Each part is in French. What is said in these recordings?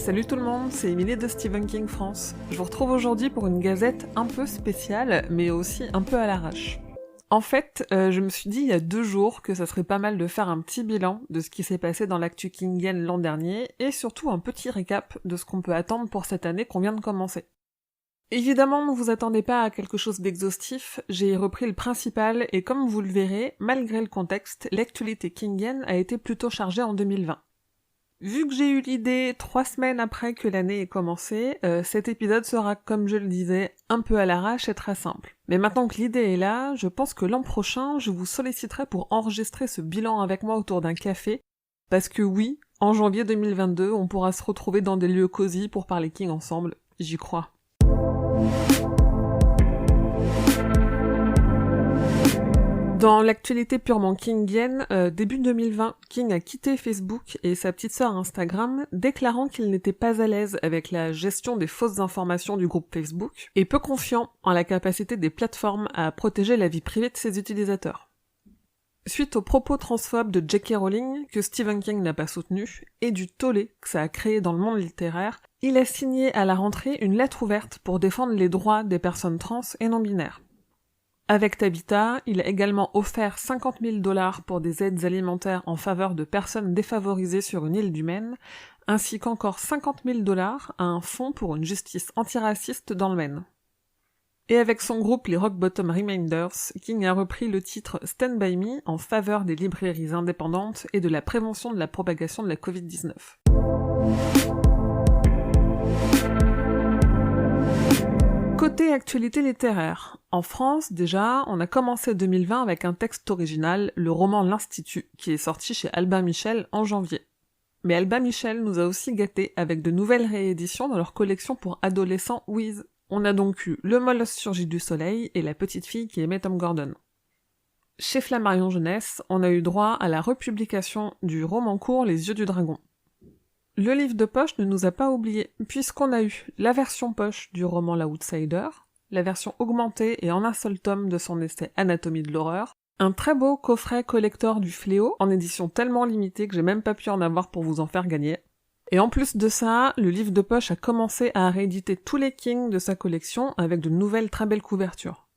Salut tout le monde, c'est Émilie de Stephen King France. Je vous retrouve aujourd'hui pour une gazette un peu spéciale, mais aussi un peu à l'arrache. En fait, je me suis dit il y a 2 jours que ça serait pas mal de faire un petit bilan de ce qui s'est passé dans l'actu kingienne l'an dernier, et surtout un petit récap de ce qu'on peut attendre pour cette année qu'on vient de commencer. Évidemment, ne vous attendez pas à quelque chose d'exhaustif, j'ai repris le principal, et comme vous le verrez, malgré le contexte, l'actualité kingienne a été plutôt chargée en 2020. Vu que j'ai eu l'idée 3 semaines après que l'année ait commencé, cet épisode sera, comme je le disais, un peu à l'arrache et très simple. Mais maintenant que l'idée est là, je pense que l'an prochain, je vous solliciterai pour enregistrer ce bilan avec moi autour d'un café, parce que oui, en janvier 2022, on pourra se retrouver dans des lieux cosy pour parler King ensemble, j'y crois. Dans l'actualité purement kingienne, début 2020, King a quitté Facebook et sa petite sœur Instagram, déclarant qu'il n'était pas à l'aise avec la gestion des fausses informations du groupe Facebook, et peu confiant en la capacité des plateformes à protéger la vie privée de ses utilisateurs. Suite aux propos transphobes de J.K. Rowling, que Stephen King n'a pas soutenu, et du tollé que ça a créé dans le monde littéraire, il a signé à la rentrée une lettre ouverte pour défendre les droits des personnes trans et non-binaires. Avec Tabitha, il a également offert 50 000 $ pour des aides alimentaires en faveur de personnes défavorisées sur une île du Maine, ainsi qu'encore 50 000 $ à un fonds pour une justice antiraciste dans le Maine. Et avec son groupe les Rock Bottom Reminders, King a repris le titre Stand By Me en faveur des librairies indépendantes et de la prévention de la propagation de la Covid-19. Côté actualité littéraire, en France, déjà, on a commencé 2020 avec un texte original, le roman L'Institut, qui est sorti chez Albin Michel en janvier. Mais Albin Michel nous a aussi gâtés avec de nouvelles rééditions dans leur collection pour adolescents Wiz. On a donc eu Le Molosse surgit du soleil et La petite fille qui aimait Tom Gordon. Chez Flammarion Jeunesse, on a eu droit à la republication du roman court Les yeux du dragon. Le livre de poche ne nous a pas oubliés, puisqu'on a eu la version poche du roman L'Outsider, la version augmentée et en un seul tome de son essai Anatomie de l'horreur, un très beau coffret collector du Fléau, en édition tellement limitée que j'ai même pas pu en avoir pour vous en faire gagner. Et en plus de ça, le livre de poche a commencé à rééditer tous les King de sa collection avec de nouvelles très belles couvertures.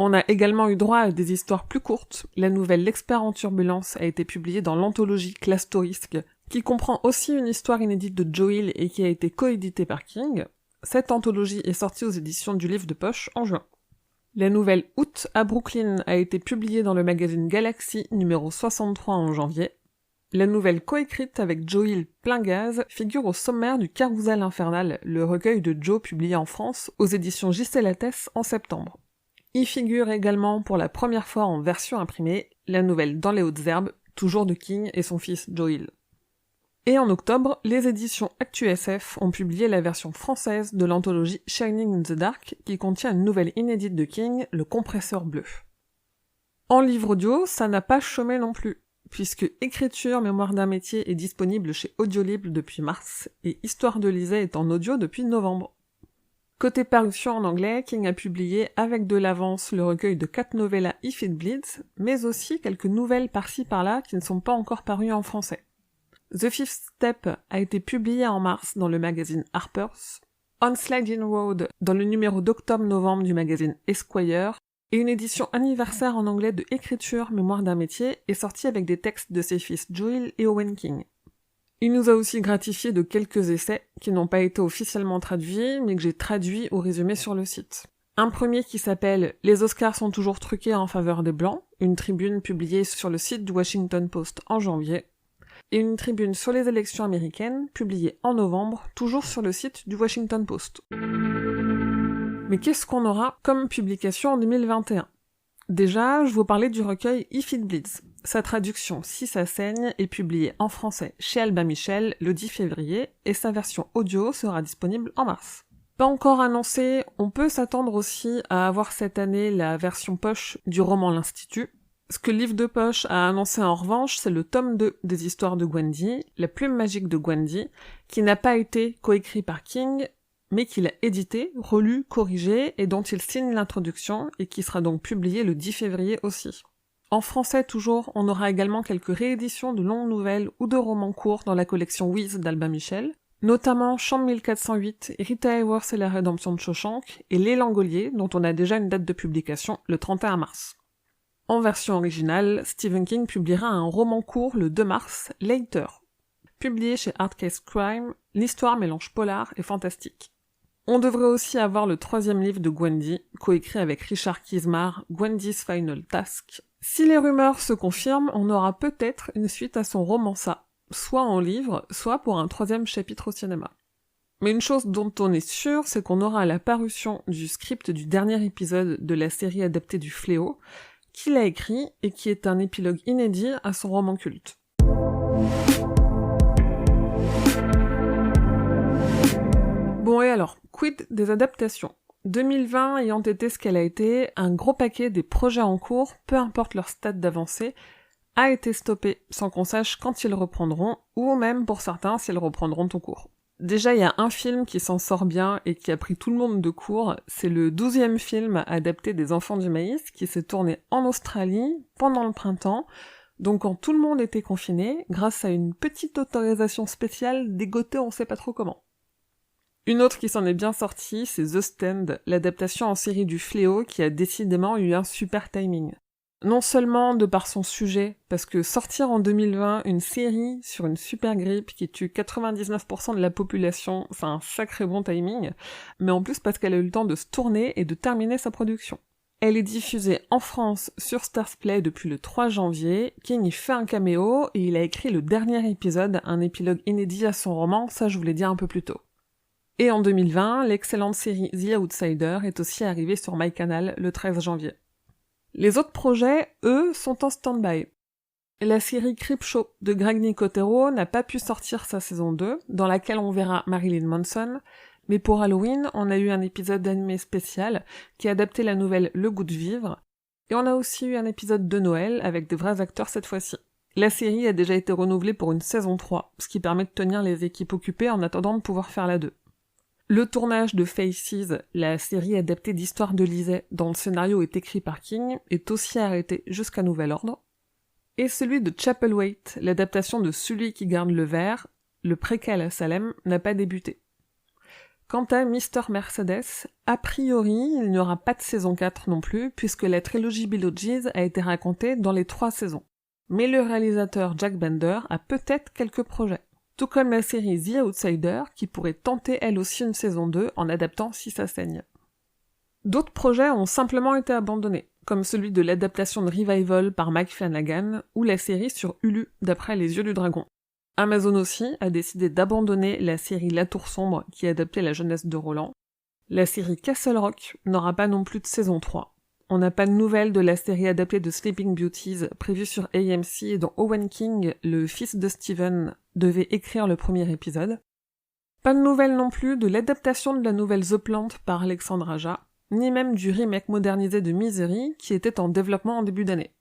On a également eu droit à des histoires plus courtes. La nouvelle L'Expert en turbulence a été publiée dans l'anthologie Clastorisque, qui comprend aussi une histoire inédite de Joe Hill et qui a été coéditée par King. Cette anthologie est sortie aux éditions du Livre de Poche en juin. La nouvelle Août à Brooklyn a été publiée dans le magazine Galaxy numéro 63 en janvier. La nouvelle coécrite avec Joe Hill plein gaz figure au sommaire du Carousel infernal, le recueil de Joe publié en France aux éditions J.C. Lattès en septembre. Y figure également pour la première fois en version imprimée la nouvelle Dans les hautes herbes, toujours de King et son fils Joe Hill. Et en octobre, les éditions ActuSF ont publié la version française de l'anthologie Shining in the Dark qui contient une nouvelle inédite de King, Le compresseur bleu. En livre audio, ça n'a pas chômé non plus, puisque Écriture, mémoire d'un métier est disponible chez Audiolib depuis mars, et Histoire de Lisée est en audio depuis novembre. Côté parution en anglais, King a publié avec de l'avance le recueil de 4 novellas If It Bleeds, mais aussi quelques nouvelles par-ci par-là qui ne sont pas encore parues en français. The Fifth Step a été publié en mars dans le magazine Harper's, On Sliding Road dans le numéro d'octobre-novembre du magazine Esquire, et une édition anniversaire en anglais de Écriture, mémoire d'un métier est sortie avec des textes de ses fils Joe Hill et Owen King. Il nous a aussi gratifié de quelques essais qui n'ont pas été officiellement traduits, mais que j'ai traduits ou résumés sur le site. Un premier qui s'appelle « Les Oscars sont toujours truqués en faveur des Blancs », une tribune publiée sur le site du Washington Post en janvier, et une tribune sur les élections américaines publiée en novembre, toujours sur le site du Washington Post. Mais qu'est-ce qu'on aura comme publication en 2021 ? Déjà, je vous parlais du recueil If It Bleeds. Sa traduction Si ça saigne est publiée en français chez Albin Michel le 10 février et sa version audio sera disponible en mars. Pas encore annoncé, on peut s'attendre aussi à avoir cette année la version poche du roman L'Institut. Ce que le Livre de Poche a annoncé en revanche, c'est le tome 2 des histoires de Gwendy, La plume magique de Gwendy, qui n'a pas été coécrit par King, mais qu'il a édité, relu, corrigé, et dont il signe l'introduction, et qui sera donc publié le 10 février aussi. En français toujours, on aura également quelques rééditions de longues nouvelles ou de romans courts dans la collection Wiz d'Albin Michel, notamment Chambre 1408, Rita Hayworth et la rédemption de Shawshank, et Les Langoliers, dont on a déjà une date de publication, le 31 mars. En version originale, Stephen King publiera un roman court le 2 mars, Later. Publié chez Hardcase Crime, l'histoire mélange polar et fantastique. On devrait aussi avoir le 3e livre de Gwendy, coécrit avec Richard Kismar, Gwendy's Final Task. Si les rumeurs se confirment, on aura peut-être une suite à son roman ça, soit en livre, soit pour un 3e chapitre au cinéma. Mais une chose dont on est sûr, c'est qu'on aura la parution du script du dernier épisode de la série adaptée du Fléau, qu'il a écrit et qui est un épilogue inédit à son roman culte. Bon et alors, quid des adaptations ? 2020 ayant été ce qu'elle a été, un gros paquet des projets en cours, peu importe leur stade d'avancée, a été stoppé sans qu'on sache quand ils reprendront, ou même pour certains s'ils reprendront tout court. Déjà, il y a un film qui s'en sort bien et qui a pris tout le monde de court, c'est le 12e film adapté des Enfants du Maïs qui s'est tourné en Australie pendant le printemps, donc quand tout le monde était confiné, grâce à une petite autorisation spéciale dégotée on sait pas trop comment. Une autre qui s'en est bien sortie, c'est The Stand, l'adaptation en série du Fléau qui a décidément eu un super timing. Non seulement de par son sujet, parce que sortir en 2020 une série sur une super grippe qui tue 99% de la population, c'est un sacré bon timing, mais en plus parce qu'elle a eu le temps de se tourner et de terminer sa production. Elle est diffusée en France sur Starzplay depuis le 3 janvier, King y fait un caméo et il a écrit le dernier épisode, un épilogue inédit à son roman, ça je vous l'ai dit un peu plus tôt. Et en 2020, l'excellente série The Outsider est aussi arrivée sur MyCanal le 13 janvier. Les autres projets, eux, sont en stand-by. La série Creepshow de Greg Nicotero n'a pas pu sortir sa saison 2, dans laquelle on verra Marilyn Manson, mais pour Halloween, on a eu un épisode animé spécial qui adaptait la nouvelle Le Goût de Vivre, et on a aussi eu un épisode de Noël avec des vrais acteurs cette fois-ci. La série a déjà été renouvelée pour une saison 3, ce qui permet de tenir les équipes occupées en attendant de pouvoir faire la 2. Le tournage de Faces, la série adaptée d'Histoire de Lisée, dont le scénario est écrit par King, est aussi arrêté jusqu'à nouvel ordre. Et celui de Chapelwaite, l'adaptation de Celui qui garde le verre, le préquel à Salem, n'a pas débuté. Quant à Mr. Mercedes, a priori, il n'y aura pas de saison 4 non plus, puisque la trilogie Beetlejuice a été racontée dans les 3 saisons. Mais le réalisateur Jack Bender a peut-être quelques projets. Tout comme la série The Outsider, qui pourrait tenter elle aussi une saison 2 en adaptant Si ça saigne. D'autres projets ont simplement été abandonnés, comme celui de l'adaptation de Revival par Mike Flanagan, ou la série sur Hulu, d'après Les Yeux du Dragon. Amazon aussi a décidé d'abandonner la série La Tour Sombre, qui adaptait la jeunesse de Roland. La série Castle Rock n'aura pas non plus de saison 3. On n'a pas de nouvelles de la série adaptée de Sleeping Beauties, prévue sur AMC, dont Owen King, le fils de Steven, devait écrire le premier épisode. Pas de nouvelles non plus de l'adaptation de la nouvelle The Plant par Alexandre Aja, ni même du remake modernisé de Misery, qui était en développement en début d'année.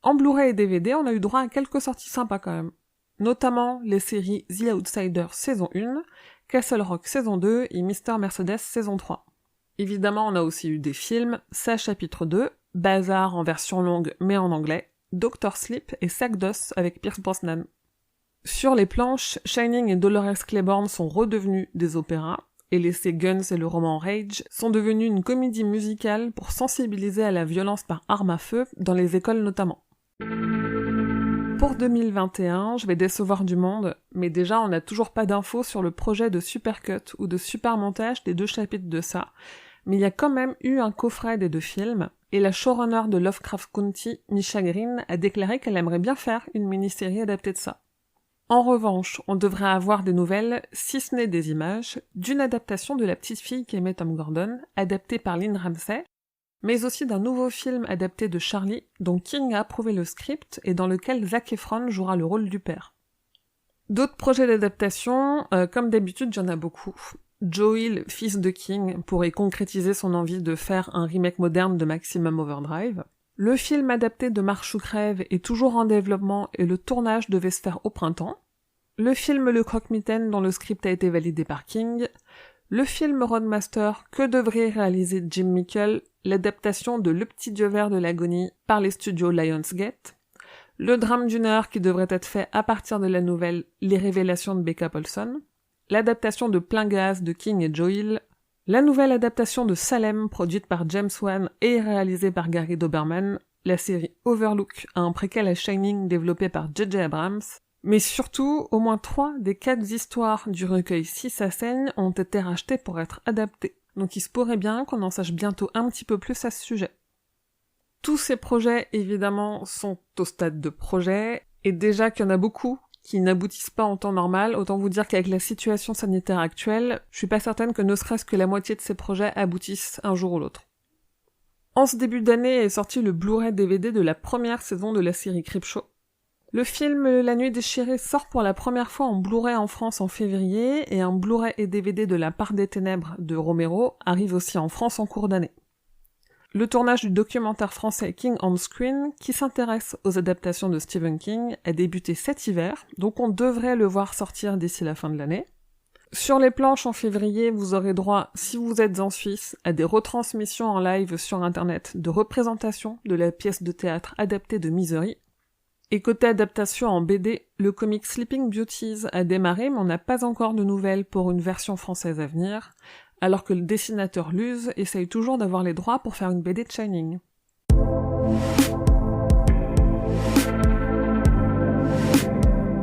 En Blu-ray et DVD, on a eu droit à quelques sorties sympas quand même. Notamment les séries The Outsider saison 1, Castle Rock saison 2 et Mr. Mercedes saison 3. Évidemment, on a aussi eu des films, Ça chapitre 2, Bazar en version longue mais en anglais, Dr. Sleep et Sac d'os avec Pierce Brosnan. Sur les planches, Shining et Dolores Claiborne sont redevenus des opéras, et l'essai Guns et le roman Rage sont devenus une comédie musicale pour sensibiliser à la violence par arme à feu, dans les écoles notamment. Pour 2021, je vais décevoir du monde, mais déjà on n'a toujours pas d'infos sur le projet de supercut ou de supermontage des 2 chapitres de ça, mais il y a quand même eu un coffret des 2 films, et la showrunner de Lovecraft Country, Misha Green, a déclaré qu'elle aimerait bien faire une mini-série adaptée de ça. En revanche, on devrait avoir des nouvelles, si ce n'est des images, d'une adaptation de La petite fille qu'aimait Tom Gordon, adaptée par Lynn Ramsay, mais aussi d'un nouveau film adapté de Charlie, dont King a approuvé le script et dans lequel Zac Efron jouera le rôle du père. D'autres projets d'adaptation, comme d'habitude, il y en a beaucoup. Joe Hill, fils de King, pourrait concrétiser son envie de faire un remake moderne de Maximum Overdrive. Le film adapté de Marche ou crève est toujours en développement et le tournage devait se faire au printemps. Le film Le Croque-Mitaine dont le script a été validé par King. Le film Roadmaster que devrait réaliser Jim Mickle, l'adaptation de Le Petit Dieu vert de l'agonie par les studios Lionsgate. Le drame d'une heure qui devrait être fait à partir de la nouvelle Les Révélations de Becca Paulson. l'adaptation de Plein Gaz de King et Joe Hill, la nouvelle adaptation de Salem produite par James Wan et réalisée par Gary Doberman, la série Overlook, un préquel à Shining développé par J.J. Abrams, mais surtout, au moins 3 des 4 histoires du recueil Si ça saigne ont été rachetées pour être adaptées, donc il se pourrait bien qu'on en sache bientôt un petit peu plus à ce sujet. Tous ces projets, évidemment, sont au stade de projet, et déjà qu'il y en a beaucoup qui n'aboutissent pas en temps normal, autant vous dire qu'avec la situation sanitaire actuelle, je suis pas certaine que ne serait-ce que la moitié de ces projets aboutissent un jour ou l'autre. En ce début d'année est sorti le Blu-ray DVD de la première saison de la série Creepshow. Le film La Nuit déchirée sort pour la première fois en Blu-ray en France en février, et un Blu-ray et DVD de La Part des Ténèbres de Romero arrive aussi en France en cours d'année. Le tournage du documentaire français King on Screen, qui s'intéresse aux adaptations de Stephen King, a débuté cet hiver, donc on devrait le voir sortir d'ici la fin de l'année. Sur les planches en février, vous aurez droit, si vous êtes en Suisse, à des retransmissions en live sur internet de représentations de la pièce de théâtre adaptée de Misery. Et côté adaptation en BD, le comic Sleeping Beauties a démarré, mais on n'a pas encore de nouvelles pour une version française à venir, alors que le dessinateur Luz essaye toujours d'avoir les droits pour faire une BD de Shining.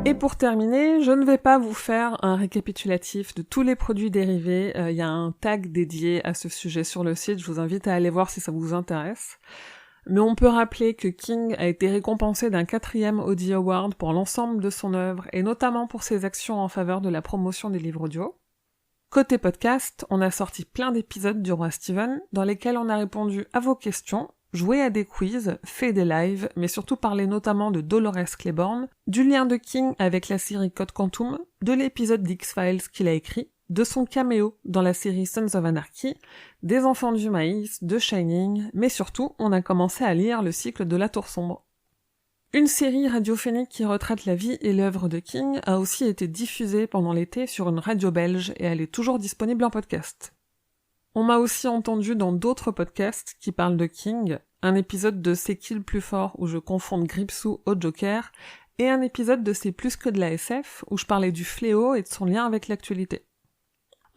Et pour terminer, je ne vais pas vous faire un récapitulatif de tous les produits dérivés, y a un tag dédié à ce sujet sur le site, je vous invite à aller voir si ça vous intéresse. Mais on peut rappeler que King a été récompensé d'un 4e Audie Award pour l'ensemble de son œuvre, et notamment pour ses actions en faveur de la promotion des livres audio. Côté podcast, on a sorti plein d'épisodes du Roi Steven, dans lesquels on a répondu à vos questions, joué à des quiz, fait des lives, mais surtout parlé notamment de Dolores Claiborne, du lien de King avec la série Code Quantum, de l'épisode d'X-Files qu'il a écrit, de son caméo dans la série Sons of Anarchy, des Enfants du Maïs, de Shining, mais surtout, on a commencé à lire le cycle de La Tour Sombre. Une série radiophonique qui retraite la vie et l'œuvre de King a aussi été diffusée pendant l'été sur une radio belge et elle est toujours disponible en podcast. On m'a aussi entendu dans d'autres podcasts qui parlent de King, un épisode de C'est qui le plus fort où je confonde Gripsou au Joker, et un épisode de C'est plus que de la SF où je parlais du fléau et de son lien avec l'actualité.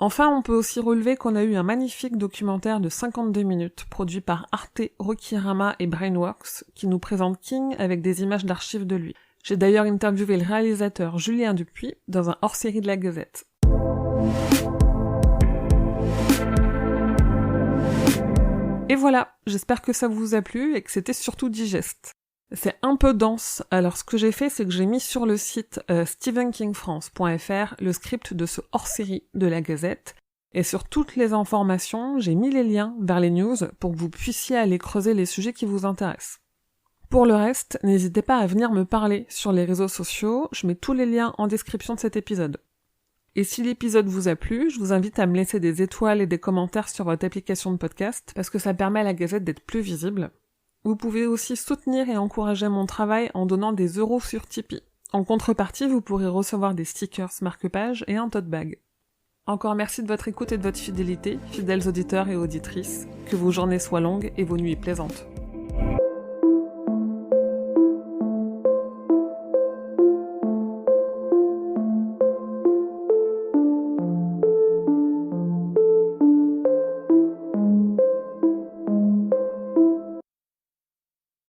Enfin, on peut aussi relever qu'on a eu un magnifique documentaire de 52 minutes, produit par Arte, Rokirama et Brainworks, qui nous présente King avec des images d'archives de lui. J'ai d'ailleurs interviewé le réalisateur Julien Dupuis dans un hors-série de la Gazette. Et voilà, j'espère que ça vous a plu et que c'était surtout digeste. C'est un peu dense, alors ce que j'ai fait, c'est que j'ai mis sur le site stephenkingfrance.fr le script de ce hors-série de la Gazette, et sur toutes les informations, j'ai mis les liens vers les news pour que vous puissiez aller creuser les sujets qui vous intéressent. Pour le reste, n'hésitez pas à venir me parler sur les réseaux sociaux, je mets tous les liens en description de cet épisode. Et si l'épisode vous a plu, je vous invite à me laisser des étoiles et des commentaires sur votre application de podcast, parce que ça permet à la Gazette d'être plus visible. Vous pouvez aussi soutenir et encourager mon travail en donnant des euros sur Tipeee. En contrepartie, vous pourrez recevoir des stickers marque-page et un tote bag. Encore merci de votre écoute et de votre fidélité, fidèles auditeurs et auditrices. Que vos journées soient longues et vos nuits plaisantes.